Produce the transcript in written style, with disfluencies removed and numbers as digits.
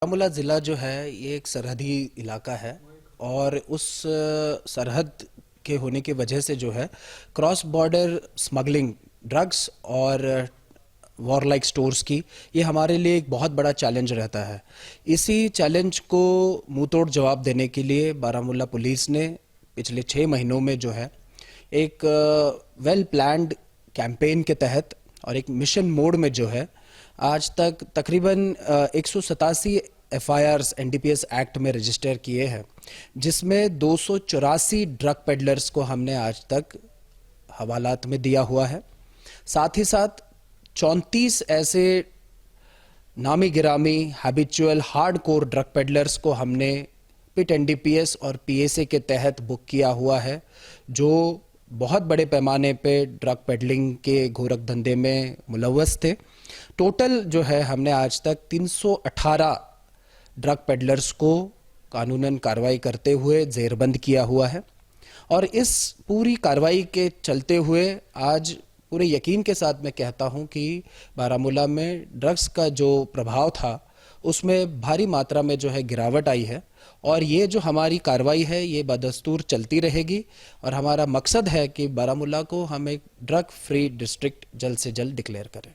बारामूला ज़िला जो है ये एक सरहदी इलाका है और उस सरहद के होने की वजह से जो है क्रॉस बॉर्डर स्मगलिंग ड्रग्स और वॉर लाइक स्टोर्स की ये हमारे लिए एक बहुत बड़ा चैलेंज रहता है। इसी चैलेंज को मुंह तोड़ जवाब देने के लिए बारामूला पुलिस ने पिछले 6 महीनों में जो है एक वेल प्लान्ड कैंपेन के तहत और एक मिशन मोड में जो है आज तक तकरीबन 187 एफआईआर्स एनडीपीएस एक्ट में रजिस्टर किए हैं, जिसमें 284 ड्रग पेडलर्स को हमने आज तक हवालात में दिया हुआ है। साथ ही साथ 34 ऐसे नामी गिरामी habitual hard core drug peddlers को हमने पिट एनडीपीएस और पीएसए के तहत बुक किया हुआ है, जो बहुत बड़े पैमाने पे ड्रग पेडलिंग के घोरक धंधे में मुलव्वस थे। टोटल जो है हमने आज तक 318 ड्रग पेडलर्स को कानूनन कार्रवाई करते हुए जेरबंद किया हुआ है और इस पूरी कार्रवाई के चलते हुए आज पूरे यकीन के साथ मैं कहता हूं कि बारामूला में ड्रग्स का जो प्रभाव था उसमें भारी मात्रा में जो है गिरावट आई है और ये जो हमारी कार्रवाई है ये बदस्तूर चलती रहेगी और हमारा मकसद है कि बारामूला को हम एक ड्रग फ्री डिस्ट्रिक्ट जल्द से जल्द डिक्लेयर करें।